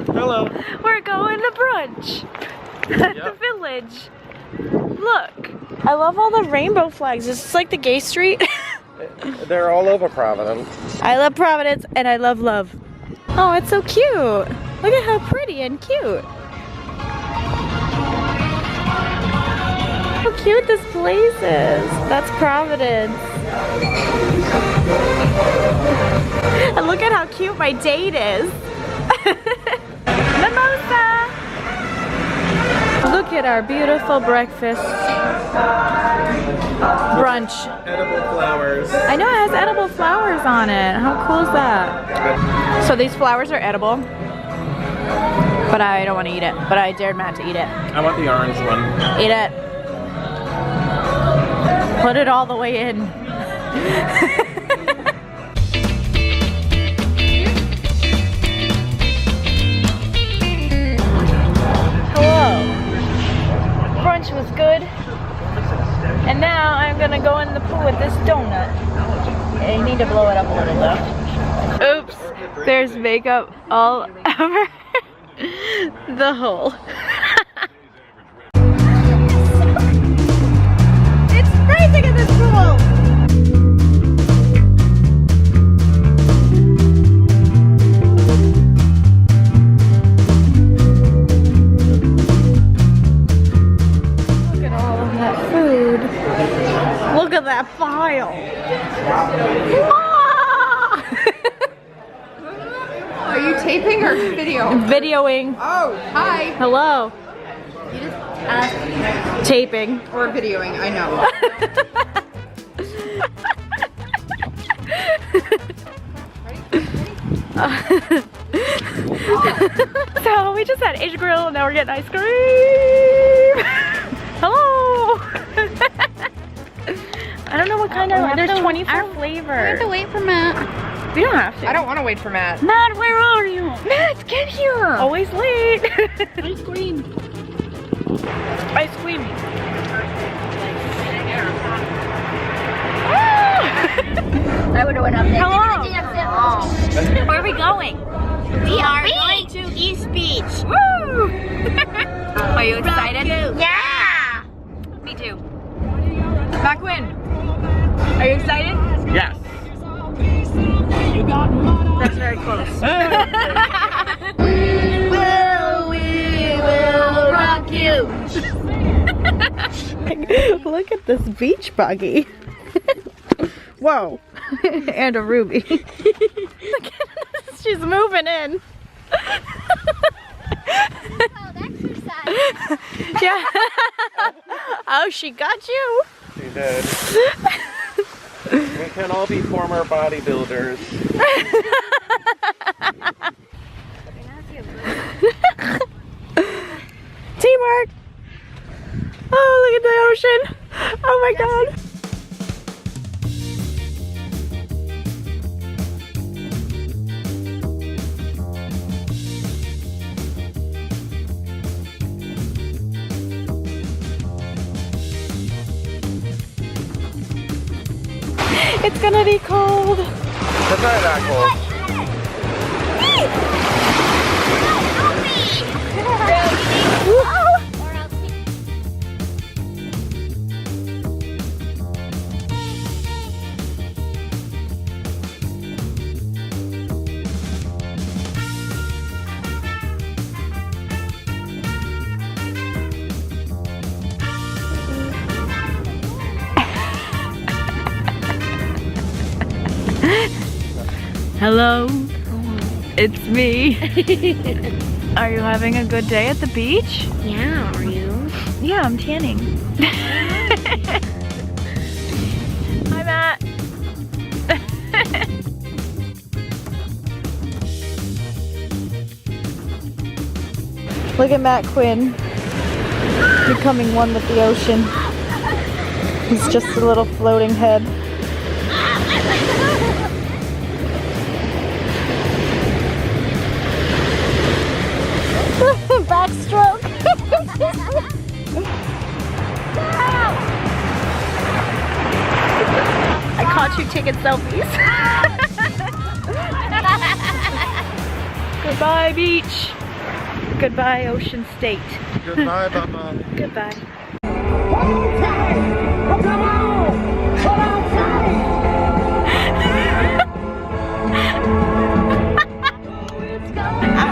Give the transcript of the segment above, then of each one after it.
Hello. We're going to brunch at the village. Look. I love all the rainbow flags. It's like the gay street. They're all over Providence. I love Providence and I love love. Oh, it's so cute. Look at how pretty and cute. How cute this place is. That's Providence. And look at how cute my date is. Mimosa! Look at our beautiful breakfast. Brunch. Edible flowers. I know it has edible flowers on it. How cool is that? So these flowers are edible, but I don't want to eat it. But I dared Matt to eat it. I want the orange one. Eat it. Put it all the way in. Hello. Brunch was good. And now I'm gonna go in the pool with this donut. I need to blow it up a little though. Oops, there's makeup all over the hole. It's freezing in this pool! Look at that file. Are you taping or video? Videoing. Oh, hi. Hello. You just asked Taping. or videoing, I know. So we just had Asian grill, now we're getting ice cream. Hello. I don't know what kind of, there's 24 flavors. We have to wait for Matt. We don't have to. I don't want to wait for Matt. Matt, where are you? Matt, get here. Always late. Ice cream. Ice cream. I would have went up there. Hello. Where are we going? We are going to East Beach. Woo! Are you excited? Yeah! Me too. Back when? Are you excited? Yes. That's very close. We will rock you. Look at this beach buggy. Whoa. And a ruby. Look at this. She's moving in. Exercise. Yeah. Oh, she got you. She did. We can all be former bodybuilders. Teamwork. Oh, look at the ocean. Oh my God. It's gonna be cold. It's not that cold. Hello, it's me. Are you having a good day at the beach? Yeah, are you? Yeah, I'm tanning. Hi, Matt. Look at Matt Quinn, becoming one with the ocean. He's just a little floating head. Backstroke. I caught you taking selfies. Goodbye, beach. Goodbye, Ocean State. Goodbye, Baba. Goodbye.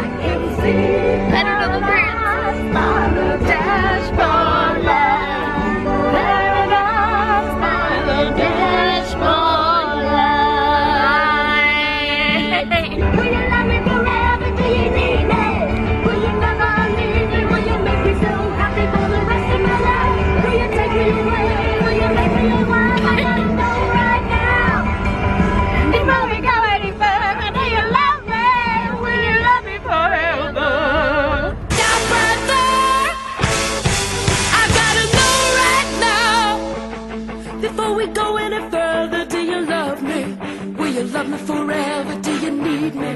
I don't know the words. Dashboard light. Paradise by the dashboard light. Will you love me forever? Do you need me? Will you never leave me? Will you make me so happy for the rest of my life? Will you take me away? Will you make me your wife? I don't know right now. Before we go any further, do you love me? Will you love me forever? Now, brother, I gotta know right now. Before we go any further, do you love me? Will you love me forever? Do you need me?